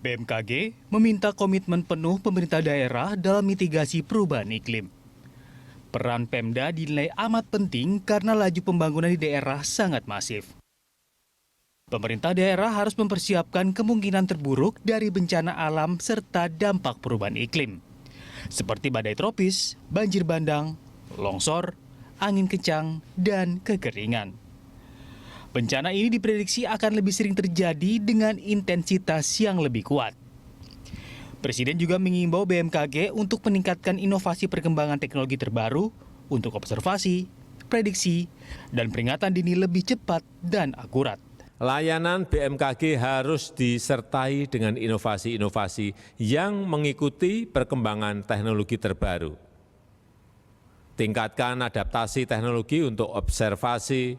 BMKG meminta komitmen penuh pemerintah daerah dalam mitigasi perubahan iklim. Peran Pemda dinilai amat penting karena laju pembangunan di daerah sangat masif. Pemerintah daerah harus mempersiapkan kemungkinan terburuk dari bencana alam serta dampak perubahan iklim, seperti badai tropis, banjir bandang, longsor, angin kencang, dan kekeringan. Bencana ini diprediksi akan lebih sering terjadi dengan intensitas yang lebih kuat. Presiden juga mengimbau BMKG untuk meningkatkan inovasi perkembangan teknologi terbaru untuk observasi, prediksi, dan peringatan dini lebih cepat dan akurat. Layanan BMKG harus disertai dengan inovasi-inovasi yang mengikuti perkembangan teknologi terbaru. Tingkatkan adaptasi teknologi untuk observasi,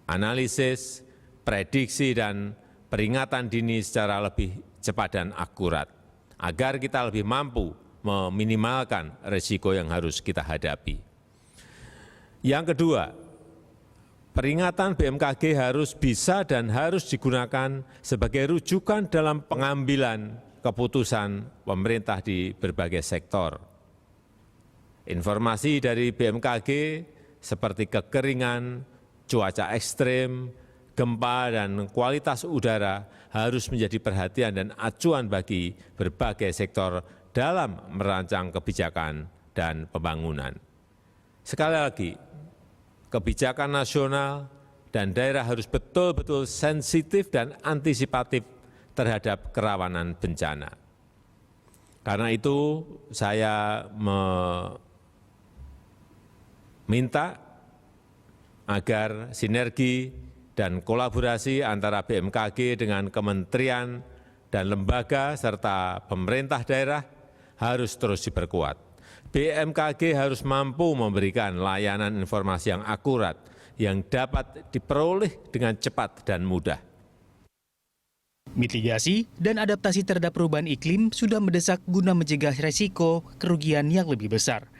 analisis, prediksi, dan peringatan dini secara lebih cepat dan akurat, agar kita lebih mampu meminimalkan risiko yang harus kita hadapi. Yang kedua, peringatan BMKG harus bisa dan harus digunakan sebagai rujukan dalam pengambilan keputusan pemerintah di berbagai sektor. Informasi dari BMKG seperti kekeringan, cuaca ekstrim, gempa, dan kualitas udara harus menjadi perhatian dan acuan bagi berbagai sektor dalam merancang kebijakan dan pembangunan. Sekali lagi, kebijakan nasional dan daerah harus betul-betul sensitif dan antisipatif terhadap kerawanan bencana. Karena itu, saya meminta agar sinergi dan kolaborasi antara BMKG dengan kementerian dan lembaga serta pemerintah daerah harus terus diperkuat. BMKG harus mampu memberikan layanan informasi yang akurat yang dapat diperoleh dengan cepat dan mudah. Mitigasi dan adaptasi terhadap perubahan iklim sudah mendesak guna mencegah resiko kerugian yang lebih besar.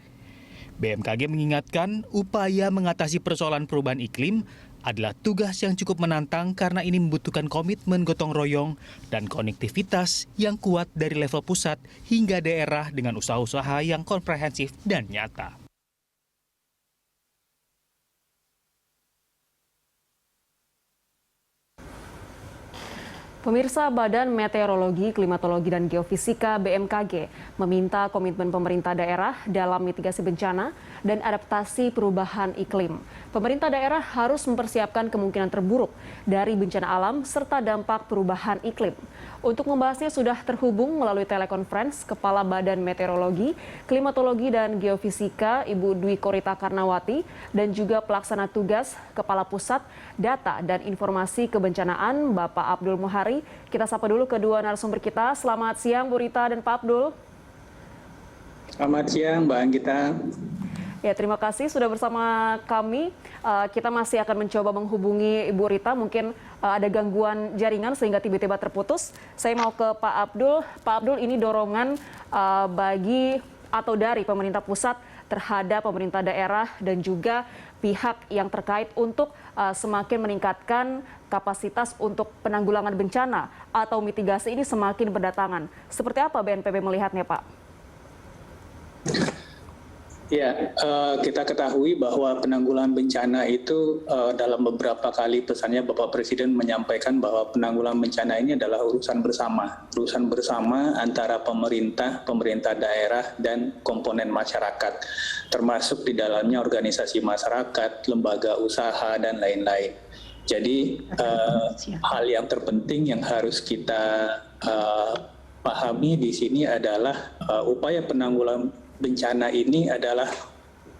BMKG mengingatkan upaya mengatasi persoalan perubahan iklim adalah tugas yang cukup menantang karena ini membutuhkan komitmen gotong royong dan konektivitas yang kuat dari level pusat hingga daerah dengan usaha-usaha yang komprehensif dan nyata. Pemirsa, Badan Meteorologi, Klimatologi, dan Geofisika BMKG meminta komitmen pemerintah daerah dalam mitigasi bencana dan adaptasi perubahan iklim. Pemerintah daerah harus mempersiapkan kemungkinan terburuk dari bencana alam serta dampak perubahan iklim. Untuk membahasnya sudah terhubung melalui telekonferensi Kepala Badan Meteorologi, Klimatologi, dan Geofisika Ibu Dwi Korita Karnawati dan juga Pelaksana Tugas Kepala Pusat Data dan Informasi Kebencanaan Bapak Abdul Muhari. Kita sapa dulu kedua narasumber kita. Selamat siang Bu Rita dan Pak Abdul. Selamat siang Mbak Anggita. Ya, terima kasih sudah bersama kami. Kita masih akan mencoba menghubungi Ibu Rita. Mungkin ada gangguan jaringan sehingga tiba-tiba terputus. Saya mau ke Pak Abdul. Pak Abdul, ini dorongan bagi atau dari pemerintah pusat terhadap pemerintah daerah dan juga pihak yang terkait untuk semakin meningkatkan kapasitas untuk penanggulangan bencana atau mitigasi ini semakin berdatangan. Seperti apa BNPB melihatnya, Pak? Ya, kita ketahui bahwa penanggulangan bencana itu dalam beberapa kali pesannya Bapak Presiden menyampaikan bahwa penanggulangan bencana ini adalah urusan bersama antara pemerintah daerah, dan komponen masyarakat, termasuk di dalamnya organisasi masyarakat, lembaga usaha, dan lain-lain. Jadi hal yang terpenting yang harus kita pahami di sini adalah upaya penanggulangan bencana ini adalah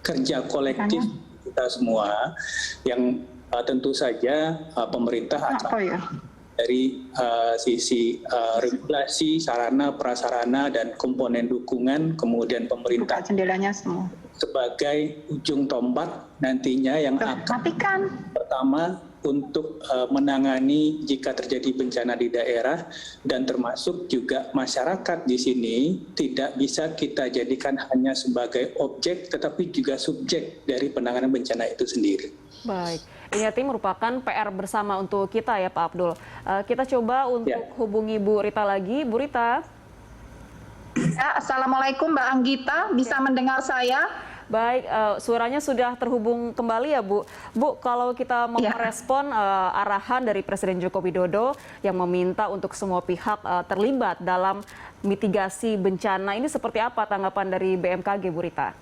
kerja kolektif kita semua yang tentu saja pemerintah dari sisi regulasi, sarana, prasarana, dan komponen dukungan, kemudian pemerintah sebagai ujung tombak nantinya yang akan pertama untuk menangani jika terjadi bencana di daerah, dan termasuk juga masyarakat di sini tidak bisa kita jadikan hanya sebagai objek tetapi juga subjek dari penanganan bencana itu sendiri. Baik, ini artinya merupakan PR bersama untuk kita ya Pak Abdul. Kita coba untuk hubungi Bu Rita lagi. Bu Rita. Ya, Assalamualaikum Mbak Anggita, bisa mendengar saya? Baik, suaranya sudah terhubung kembali ya Bu. Bu, kalau kita mau merespon arahan dari Presiden Joko Widodo yang meminta untuk semua pihak terlibat dalam mitigasi bencana, ini seperti apa tanggapan dari BMKG, Bu Rita?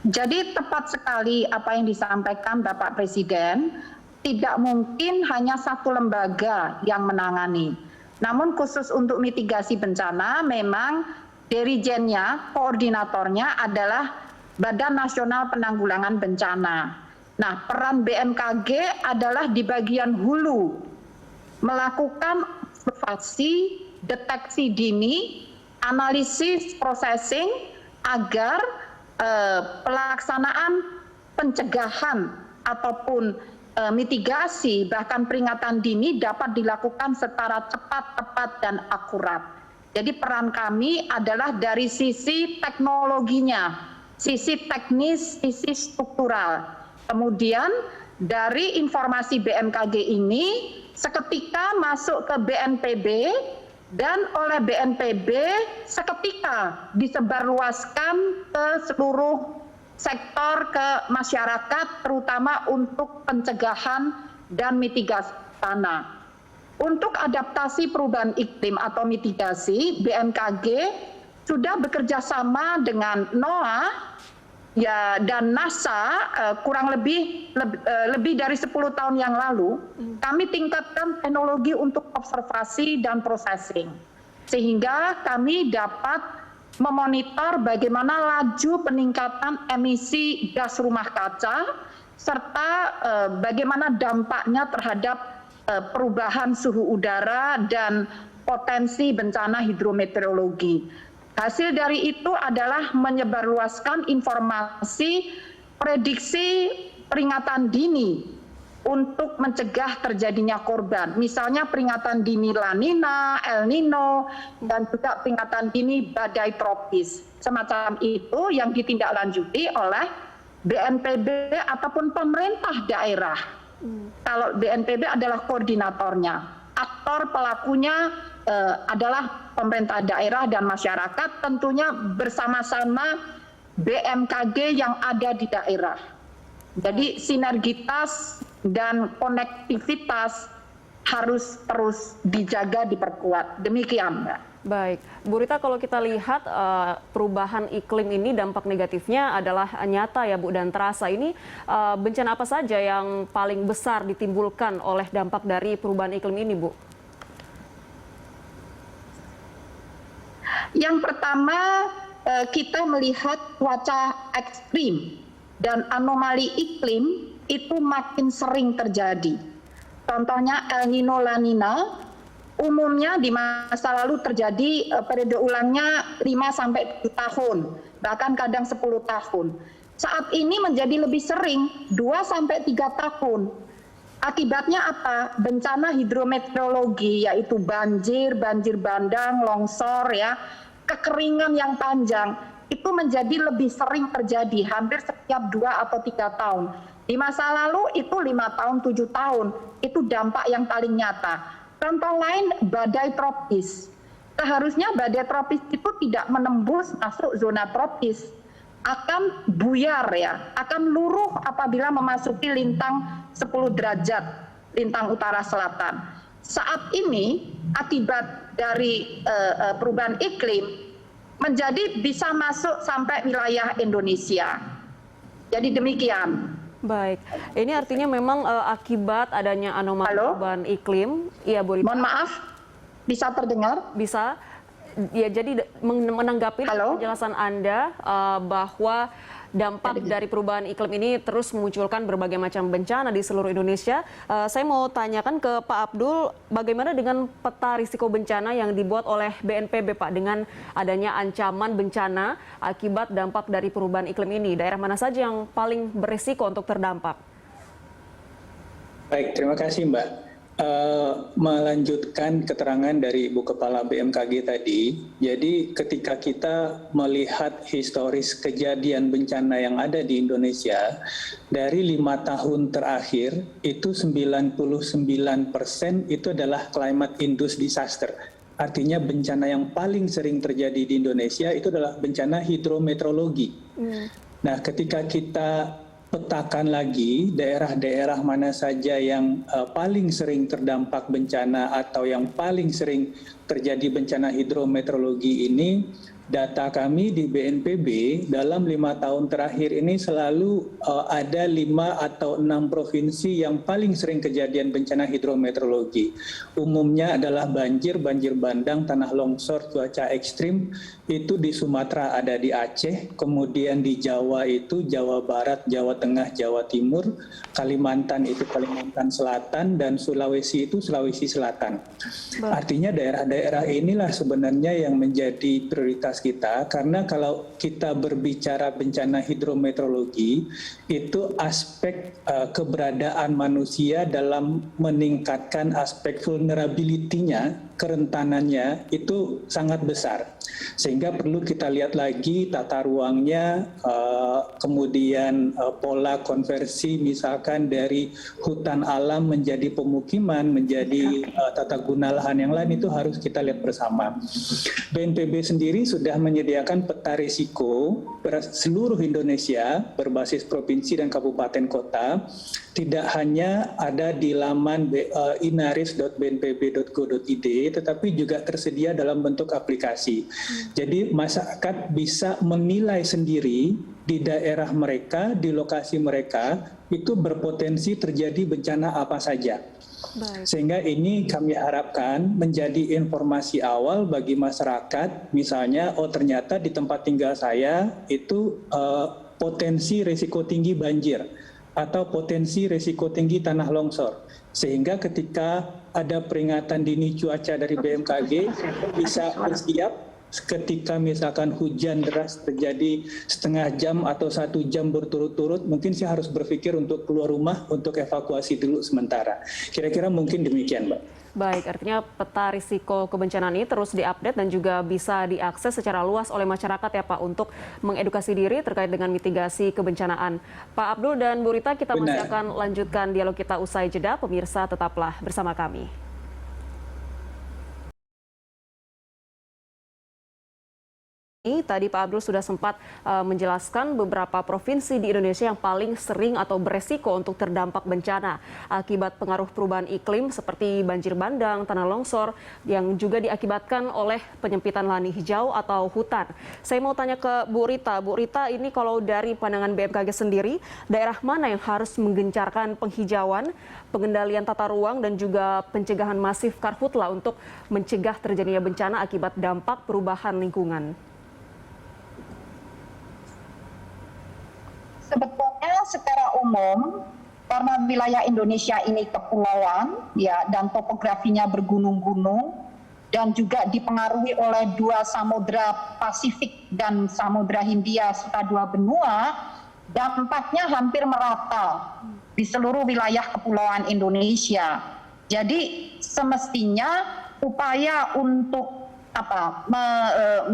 Jadi tepat sekali apa yang disampaikan Bapak Presiden, tidak mungkin hanya satu lembaga yang menangani. Namun khusus untuk mitigasi bencana memang dirijennya, koordinatornya adalah Badan Nasional Penanggulangan Bencana. Nah, peran BMKG adalah di bagian hulu, melakukan observasi, deteksi dini, analisis, processing, agar pelaksanaan pencegahan ataupun mitigasi, bahkan peringatan dini dapat dilakukan secara cepat, tepat, dan akurat. Jadi peran kami adalah dari sisi teknologinya, sisi teknis, sisi struktural. Kemudian dari informasi BMKG ini seketika masuk ke BNPB dan oleh BNPB seketika disebarluaskan ke seluruh sektor, ke masyarakat, terutama untuk pencegahan dan mitigasi tanah. Untuk adaptasi perubahan iklim atau mitigasi, BMKG sudah bekerja sama dengan NOAA dan NASA kurang lebih dari 10 tahun yang lalu. Kami tingkatkan teknologi untuk observasi dan processing, sehingga kami dapat memonitor bagaimana laju peningkatan emisi gas rumah kaca, serta bagaimana dampaknya terhadap perubahan suhu udara dan potensi bencana hidrometeorologi. Hasil dari itu adalah menyebarluaskan informasi prediksi peringatan dini untuk mencegah terjadinya korban. Misalnya peringatan dini La Nina, El Nino, dan juga peringatan dini badai tropis. Semacam itu yang ditindaklanjuti oleh BNPB ataupun pemerintah daerah. Kalau BNPB adalah koordinatornya, aktor pelakunya adalah pemerintah daerah dan masyarakat, tentunya bersama-sama BMKG yang ada di daerah. Jadi sinergitas dan konektivitas harus terus dijaga, diperkuat. Demikian, Mbak. Baik, Bu Rita, kalau kita lihat perubahan iklim ini dampak negatifnya adalah nyata ya Bu, dan terasa. Ini bencana apa saja yang paling besar ditimbulkan oleh dampak dari perubahan iklim ini, Bu? Yang pertama, kita melihat cuaca ekstrim dan anomali iklim itu makin sering terjadi. Contohnya El Nino, La Nina. Umumnya di masa lalu terjadi periode ulangnya 5-7 tahun, bahkan kadang 10 tahun. Saat ini menjadi lebih sering, 2-3 tahun. Akibatnya apa? Bencana hidrometeorologi, yaitu banjir, banjir bandang, longsor, ya, kekeringan yang panjang, itu menjadi lebih sering terjadi, hampir setiap 2 atau 3 tahun. Di masa lalu itu 5 tahun, 7 tahun, itu dampak yang paling nyata. Contoh lain, badai tropis. Seharusnya badai tropis itu tidak menembus masuk zona tropis. Akan buyar ya, akan luruh apabila memasuki lintang 10 derajat, lintang utara selatan. Saat ini, akibat dari perubahan iklim, menjadi bisa masuk sampai wilayah Indonesia. Jadi demikian. Baik, ini artinya memang akibat adanya anomali perubahan iklim. Iya, Bu Rita. Mohon maaf, bisa terdengar? Bisa. Ya, jadi menanggapi penjelasan Anda bahwa dampak dari perubahan iklim ini terus memunculkan berbagai macam bencana di seluruh Indonesia. Saya mau tanyakan ke Pak Abdul, bagaimana dengan peta risiko bencana yang dibuat oleh BNPB, Pak, dengan adanya ancaman bencana akibat dampak dari perubahan iklim ini? Daerah mana saja yang paling berisiko untuk terdampak? Baik, terima kasih Mbak. Melanjutkan keterangan dari Ibu Kepala BMKG tadi, jadi ketika kita melihat historis kejadian bencana yang ada di Indonesia, dari 5 tahun terakhir, itu 99% itu adalah climate induced disaster. Artinya bencana yang paling sering terjadi di Indonesia itu adalah bencana hidrometeorologi. Nah, ketika kita petakan lagi daerah-daerah mana saja yang paling sering terdampak bencana atau yang paling sering terjadi bencana hidrometeorologi ini, data kami di BNPB dalam 5 tahun terakhir ini selalu ada 5 atau 6 provinsi yang paling sering kejadian bencana hidrometeorologi. Umumnya adalah banjir, banjir bandang, tanah longsor, cuaca ekstrim. Itu di Sumatera ada di Aceh, kemudian di Jawa itu Jawa Barat, Jawa Tengah, Jawa Timur, Kalimantan itu Kalimantan Selatan, dan Sulawesi itu Sulawesi Selatan. Artinya daerah-daerah inilah sebenarnya yang menjadi prioritas kita, karena kalau kita berbicara bencana hidrometeorologi, itu aspek keberadaan manusia dalam meningkatkan aspek vulnerability-nya, kerentanannya itu sangat besar. Sehingga perlu kita lihat lagi tata ruangnya, kemudian pola konversi misalkan dari hutan alam menjadi pemukiman, menjadi tata guna lahan yang lain, itu harus kita lihat bersama. BNPB sendiri sudah menyediakan peta risiko seluruh Indonesia berbasis provinsi dan kabupaten kota, tidak hanya ada di laman inaris.bnpb.go.id, tetapi juga tersedia dalam bentuk aplikasi. Jadi masyarakat bisa menilai sendiri di daerah mereka, di lokasi mereka, itu berpotensi terjadi bencana apa saja. Sehingga ini kami harapkan menjadi informasi awal bagi masyarakat, misalnya, oh ternyata di tempat tinggal saya itu potensi risiko tinggi banjir, atau potensi risiko tinggi tanah longsor. Sehingga ketika ada peringatan dini cuaca dari BMKG, bisa bersiap ketika misalkan hujan deras terjadi setengah jam atau 1 jam berturut-turut, mungkin saya harus berpikir untuk keluar rumah untuk evakuasi dulu sementara. Kira-kira mungkin demikian, Mbak. Baik, artinya peta risiko kebencanaan ini terus diupdate dan juga bisa diakses secara luas oleh masyarakat ya Pak, untuk mengedukasi diri terkait dengan mitigasi kebencanaan. Pak Abdul dan Bu Rita, kita masih akan lanjutkan dialog kita usai jeda. Pemirsa, tetaplah bersama kami. Tadi Pak Abdul sudah sempat menjelaskan beberapa provinsi di Indonesia yang paling sering atau beresiko untuk terdampak bencana akibat pengaruh perubahan iklim seperti banjir bandang, tanah longsor yang juga diakibatkan oleh penyempitan lahan hijau atau hutan. Saya mau tanya ke Bu Rita. Bu Rita, ini kalau dari pandangan BMKG sendiri, daerah mana yang harus menggencarkan penghijauan, pengendalian tata ruang dan juga pencegahan masif karhutla untuk mencegah terjadinya bencana akibat dampak perubahan lingkungan? Sebetulnya secara umum, karena wilayah Indonesia ini kepulauan, ya, dan topografinya bergunung-gunung, dan juga dipengaruhi oleh 2 samudra Pasifik dan Samudra Hindia serta 2 benua, dampaknya hampir merata di seluruh wilayah kepulauan Indonesia. Jadi semestinya upaya untuk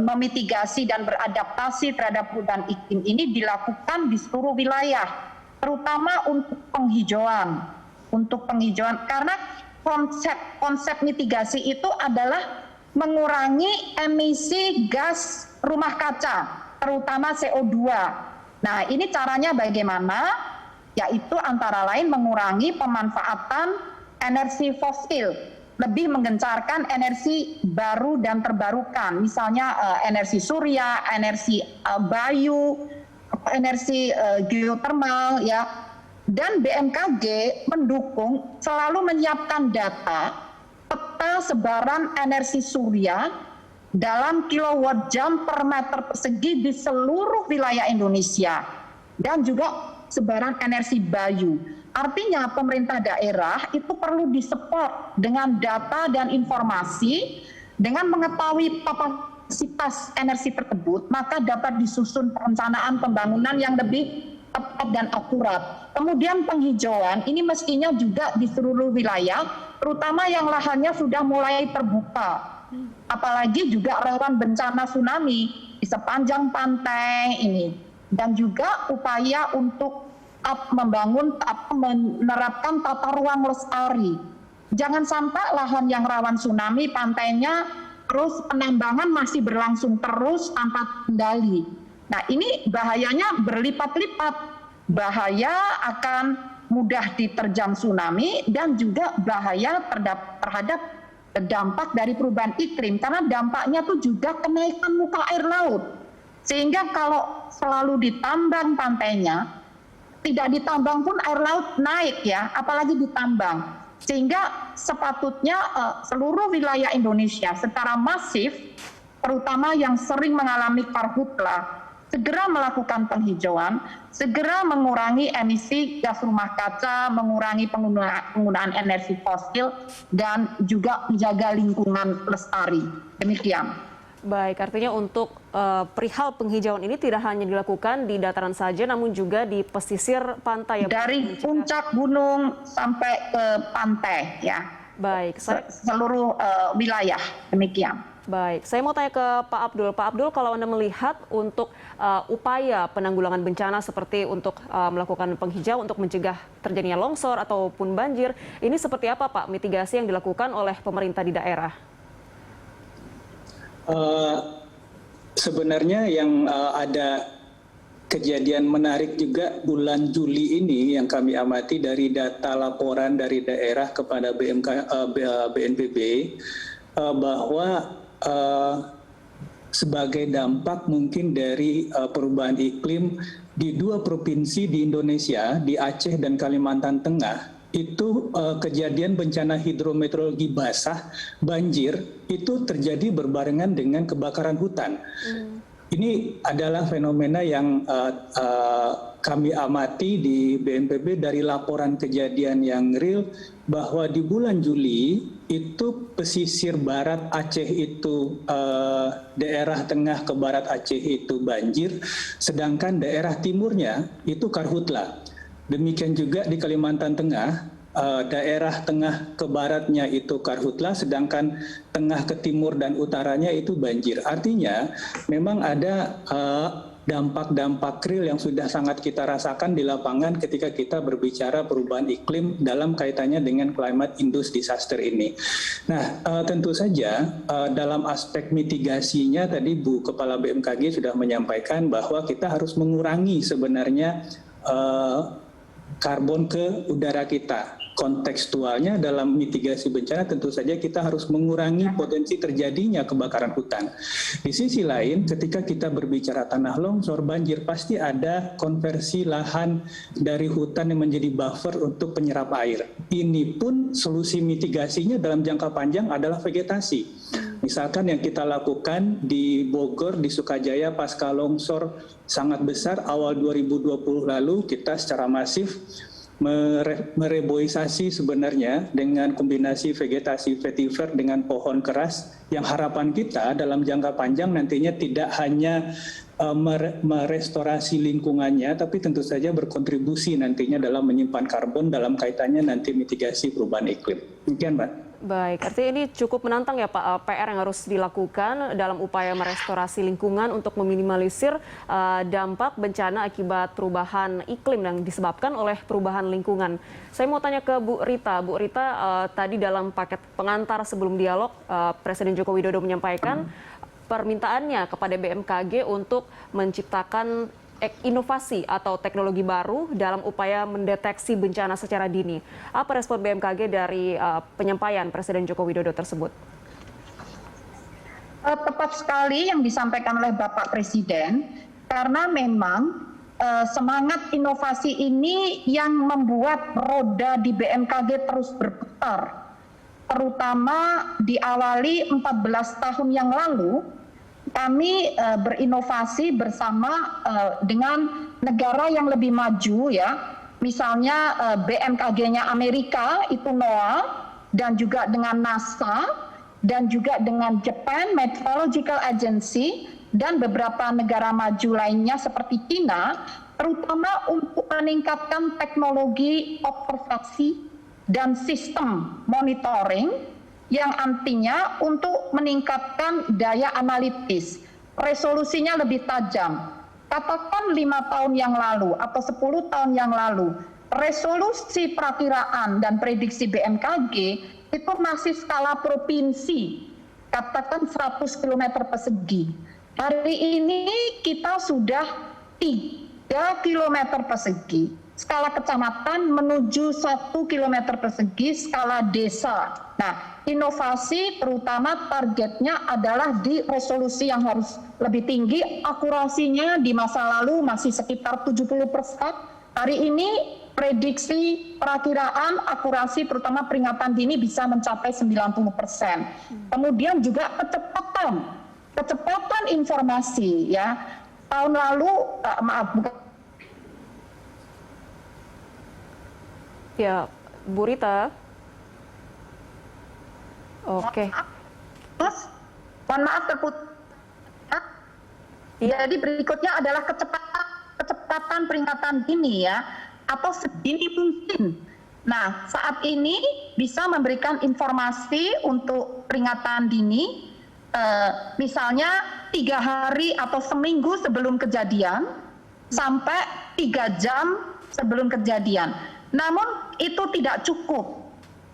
memitigasi dan beradaptasi terhadap perubahan iklim ini dilakukan di seluruh wilayah, terutama untuk penghijauan. Karena konsep mitigasi itu adalah mengurangi emisi gas rumah kaca, terutama CO2. Nah, ini caranya bagaimana? Yaitu antara lain mengurangi pemanfaatan energi fosil, lebih menggencarkan energi baru dan terbarukan, misalnya energi surya, energi bayu, energi geotermal, ya. Dan BMKG mendukung, selalu menyiapkan data peta sebaran energi surya dalam kilowatt jam per meter persegi di seluruh wilayah Indonesia, dan juga sebaran energi bayu. Artinya pemerintah daerah itu perlu disupport dengan data dan informasi. Dengan mengetahui kapasitas energi tersebut, maka dapat disusun perencanaan pembangunan yang lebih tepat dan akurat. Kemudian penghijauan ini mestinya juga di seluruh wilayah, terutama yang lahannya sudah mulai terbuka. Apalagi juga rawan bencana tsunami di sepanjang pantai ini. Dan juga upaya untuk menerapkan tata ruang lestari. Jangan sampai lahan yang rawan tsunami, pantainya terus penambangan masih berlangsung terus tanpa kendali. Nah, ini bahayanya berlipat-lipat. Bahaya akan mudah diterjang tsunami dan juga bahaya terhadap dampak dari perubahan iklim. Karena dampaknya tuh juga kenaikan muka air laut. Sehingga kalau selalu ditambang pantainya, tidak ditambang pun air laut naik ya, apalagi ditambang. Sehingga sepatutnya seluruh wilayah Indonesia secara masif, terutama yang sering mengalami karhutlah, segera melakukan penghijauan, segera mengurangi emisi gas rumah kaca, mengurangi penggunaan energi fosil, dan juga menjaga lingkungan lestari. Demikian. Baik, artinya untuk perihal penghijauan ini tidak hanya dilakukan di dataran saja, namun juga di pesisir pantai. Dari puncak gunung sampai ke pantai, ya. Baik, seluruh wilayah, demikian. Baik, saya mau tanya ke Pak Abdul. Pak Abdul, kalau Anda melihat untuk upaya penanggulangan bencana seperti untuk melakukan penghijauan untuk mencegah terjadinya longsor ataupun banjir, ini seperti apa Pak mitigasi yang dilakukan oleh pemerintah di daerah? Sebenarnya yang ada kejadian menarik juga bulan Juli ini yang kami amati dari data laporan dari daerah kepada BNPB bahwa sebagai dampak mungkin dari perubahan iklim di 2 provinsi di Indonesia, di Aceh dan Kalimantan Tengah, itu kejadian bencana hidrometeorologi basah, banjir, itu terjadi berbarengan dengan kebakaran hutan. Ini adalah fenomena yang kami amati di BNPB dari laporan kejadian yang real, bahwa di bulan Juli itu pesisir barat Aceh itu daerah tengah ke barat Aceh itu banjir, sedangkan daerah timurnya itu karhutla. Demikian juga di Kalimantan Tengah, daerah tengah ke baratnya itu karhutla, sedangkan tengah ke timur dan utaranya itu banjir. Artinya memang ada dampak-dampak real yang sudah sangat kita rasakan di lapangan ketika kita berbicara perubahan iklim dalam kaitannya dengan climate induced disaster ini. Nah, tentu saja dalam aspek mitigasinya tadi Bu Kepala BMKG sudah menyampaikan bahwa kita harus mengurangi sebenarnya karbon ke udara kita. Kontekstualnya dalam mitigasi bencana tentu saja kita harus mengurangi potensi terjadinya kebakaran hutan. Di sisi lain, ketika kita berbicara tanah longsor, banjir, pasti ada konversi lahan dari hutan yang menjadi buffer untuk penyerap air. Ini pun solusi mitigasinya dalam jangka panjang adalah vegetasi. Misalkan yang kita lakukan di Bogor, di Sukajaya pasca longsor sangat besar awal 2020 lalu, kita secara masif mereboisasi sebenarnya dengan kombinasi vegetasi vetiver dengan pohon keras, yang harapan kita dalam jangka panjang nantinya tidak hanya merestorasi lingkungannya, tapi tentu saja berkontribusi nantinya dalam menyimpan karbon dalam kaitannya nanti mitigasi perubahan iklim. Demikian, Mbak. Baik, artinya ini cukup menantang ya Pak, PR yang harus dilakukan dalam upaya merestorasi lingkungan untuk meminimalisir dampak bencana akibat perubahan iklim yang disebabkan oleh perubahan lingkungan. Saya mau tanya ke Bu Rita. Bu Rita, tadi dalam paket pengantar sebelum dialog, Presiden Joko Widodo menyampaikan permintaannya kepada BMKG untuk menciptakan inovasi atau teknologi baru dalam upaya mendeteksi bencana secara dini. Apa respon BMKG dari penyampaian Presiden Joko Widodo tersebut? Tepat sekali yang disampaikan oleh Bapak Presiden, karena memang semangat inovasi ini yang membuat roda di BMKG terus berputar. Terutama diawali 14 tahun yang lalu, kami berinovasi bersama dengan negara yang lebih maju ya, misalnya BMKG-nya Amerika itu NOAA, dan juga dengan NASA, dan juga dengan Japan Meteorological Agency, dan beberapa negara maju lainnya seperti China, terutama untuk meningkatkan teknologi observasi dan sistem monitoring yang artinya untuk meningkatkan daya analitis, resolusinya lebih tajam. Katakan 5 tahun yang lalu atau 10 tahun yang lalu, resolusi perakiraan dan prediksi BMKG itu masih skala provinsi, katakan 100 km persegi. Hari ini kita sudah 3 km persegi, skala kecamatan menuju 1 km persegi skala desa. Nah, inovasi terutama targetnya adalah di resolusi yang harus lebih tinggi, akurasinya di masa lalu masih sekitar 70%. Hari ini prediksi perakiraan akurasi terutama peringatan dini bisa mencapai 90%. Kemudian juga kecepatan informasi ya. Tahun lalu Ya, Bu Rita. Oke. Mohon maaf terputus. Jadi berikutnya adalah kecepatan peringatan dini ya, atau sedini mungkin. Nah, saat ini bisa memberikan informasi untuk peringatan dini, misalnya 3 hari atau seminggu sebelum kejadian, sampai 3 jam sebelum kejadian. Namun itu tidak cukup.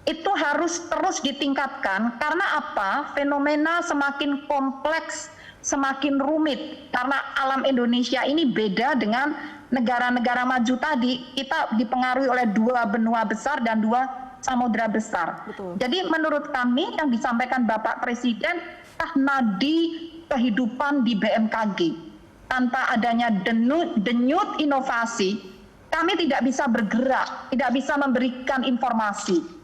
Itu harus terus ditingkatkan karena apa? Fenomena semakin kompleks, semakin rumit karena alam Indonesia ini beda dengan negara-negara maju tadi. Kita dipengaruhi oleh 2 benua besar dan 2 samudra besar. Betul. Jadi menurut kami yang disampaikan Bapak Presiden, nadi kehidupan di BMKG. Tanpa adanya denyut inovasi, kami tidak bisa bergerak, tidak bisa memberikan informasi.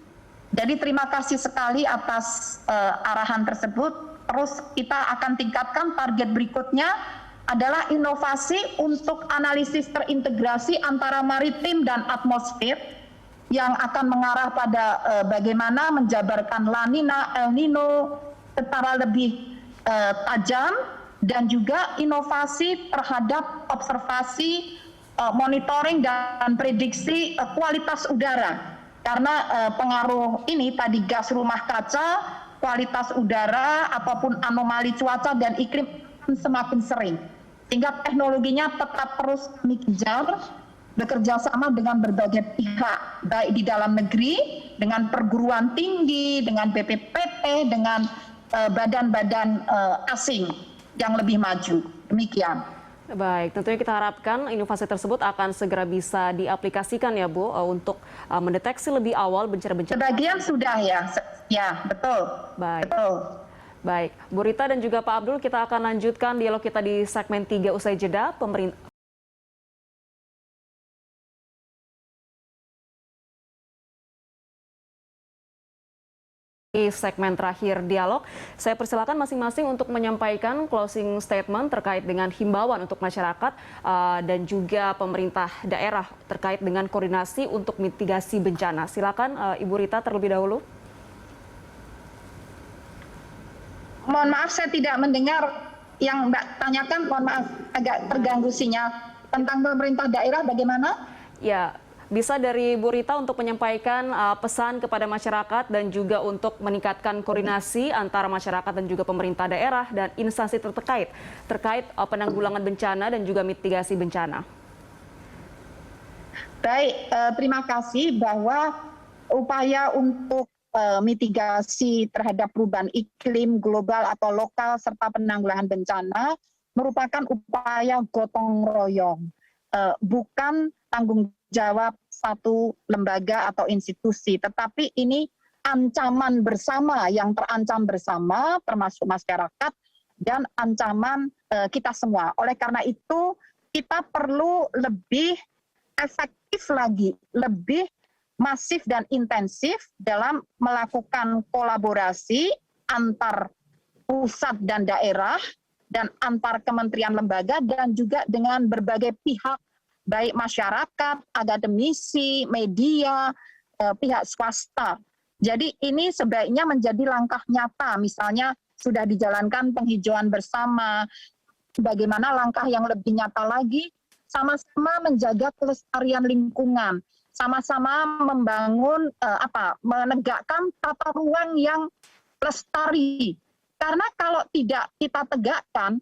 Jadi terima kasih sekali atas arahan tersebut. Terus kita akan tingkatkan target berikutnya adalah inovasi untuk analisis terintegrasi antara maritim dan atmosfer yang akan mengarah pada bagaimana menjabarkan La Nina, El Nino secara lebih tajam, dan juga inovasi terhadap observasi, monitoring dan prediksi kualitas udara. Karena pengaruh ini tadi gas rumah kaca, kualitas udara, ataupun anomali cuaca dan iklim semakin sering. Sehingga teknologinya tetap terus kami kejar, bekerja sama dengan berbagai pihak, baik di dalam negeri, dengan perguruan tinggi, dengan BPPT, dengan badan-badan asing yang lebih maju. Demikian. Baik, tentunya kita harapkan inovasi tersebut akan segera bisa diaplikasikan ya Bu, untuk mendeteksi lebih awal bencana-bencana. Sebagian sudah ya, betul. Baik. Betul. Baik, Bu Rita dan juga Pak Abdul, kita akan lanjutkan dialog kita di segmen 3 usai jeda. Di segmen terakhir dialog, saya persilakan masing-masing untuk menyampaikan closing statement terkait dengan himbauan untuk masyarakat dan juga pemerintah daerah terkait dengan koordinasi untuk mitigasi bencana. Silakan Ibu Rita terlebih dahulu. Mohon maaf saya tidak mendengar yang Mbak tanyakan, mohon maaf agak terganggu sinyal. Tentang pemerintah daerah bagaimana? Ya, bisa dari Bu Rita untuk menyampaikan pesan kepada masyarakat dan juga untuk meningkatkan koordinasi antara masyarakat dan juga pemerintah daerah dan instansi terkait penanggulangan bencana dan juga mitigasi bencana. Baik, terima kasih bahwa upaya untuk mitigasi terhadap perubahan iklim global atau lokal serta penanggulangan bencana merupakan upaya gotong royong, bukan tanggung jawab satu lembaga atau institusi, tetapi ini ancaman bersama yang terancam bersama termasuk masyarakat dan ancaman kita semua. Oleh karena itu kita perlu lebih efektif lagi, lebih masif dan intensif dalam melakukan kolaborasi antar pusat dan daerah dan antar kementerian lembaga dan juga dengan berbagai pihak, baik masyarakat, akademisi, media, pihak swasta. Jadi ini sebaiknya menjadi langkah nyata, misalnya sudah dijalankan penghijauan bersama, bagaimana langkah yang lebih nyata lagi, sama-sama menjaga kelestarian lingkungan, sama-sama membangun menegakkan tata ruang yang lestari. Karena kalau tidak kita tegakkan,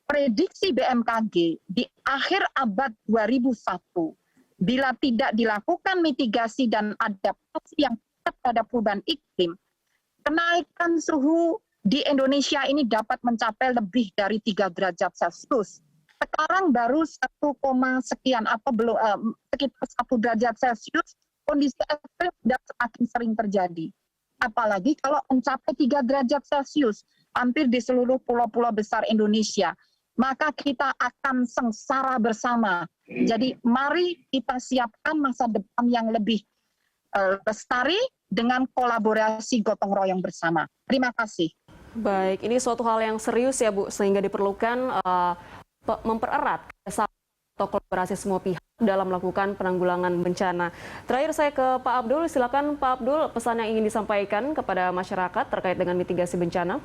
prediksi BMKG di akhir abad 2001, bila tidak dilakukan mitigasi dan adaptasi yang tepat pada perubahan iklim, kenaikan suhu di Indonesia ini dapat mencapai lebih dari 3 derajat Celcius. Sekarang baru 1, sekian atau belum sekitar 1 derajat Celcius, kondisi ekstrim sudah semakin sering terjadi. Apalagi kalau mencapai 3 derajat Celcius, hampir di seluruh pulau-pulau besar Indonesia, maka kita akan sengsara bersama. Jadi mari kita siapkan masa depan yang lebih lestari dengan kolaborasi gotong royong bersama. Terima kasih. Baik, ini suatu hal yang serius ya Bu, sehingga diperlukan mempererat atau kolaborasi semua pihak dalam melakukan penanggulangan bencana. Terakhir saya ke Pak Abdul, silakan Pak Abdul, pesan yang ingin disampaikan kepada masyarakat terkait dengan mitigasi bencana.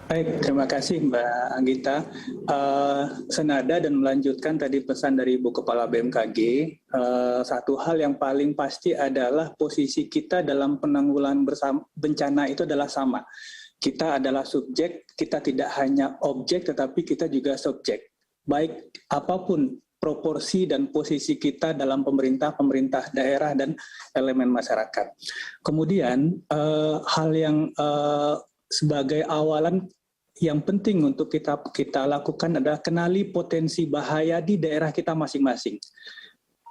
Baik, terima kasih Mbak Anggita. Senada dan melanjutkan tadi pesan dari Ibu Kepala BMKG, satu hal yang paling pasti adalah posisi kita dalam penanggulangan bencana itu adalah sama. Kita adalah subjek, kita tidak hanya objek tetapi kita juga subjek. Baik apapun proporsi dan posisi kita dalam pemerintah daerah dan elemen masyarakat. Kemudian hal yang sebagai awalan yang penting untuk kita lakukan adalah kenali potensi bahaya di daerah kita masing-masing.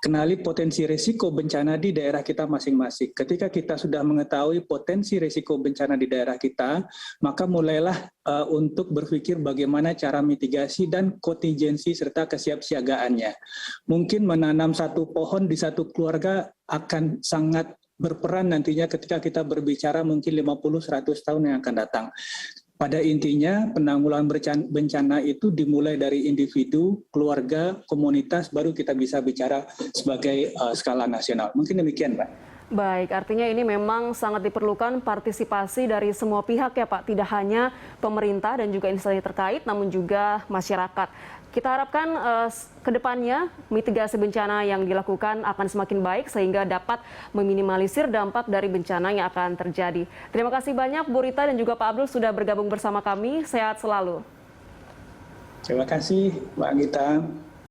Kenali potensi risiko bencana di daerah kita masing-masing. Ketika kita sudah mengetahui potensi risiko bencana di daerah kita, maka mulailah untuk berpikir bagaimana cara mitigasi dan kontingensi serta kesiapsiagaannya. Mungkin menanam satu pohon di satu keluarga akan sangat berperan nantinya ketika kita berbicara mungkin 50-100 tahun yang akan datang. Pada intinya penanggulangan bencana itu dimulai dari individu, keluarga, komunitas, baru kita bisa bicara sebagai skala nasional. Mungkin demikian, Pak. Baik, artinya ini memang sangat diperlukan partisipasi dari semua pihak ya Pak, tidak hanya pemerintah dan juga instansi terkait, namun juga masyarakat. Kita harapkan ke depannya mitigasi bencana yang dilakukan akan semakin baik sehingga dapat meminimalisir dampak dari bencana yang akan terjadi. Terima kasih banyak Bu Rita dan juga Pak Abdul sudah bergabung bersama kami. Sehat selalu. Terima kasih Mbak Anggita.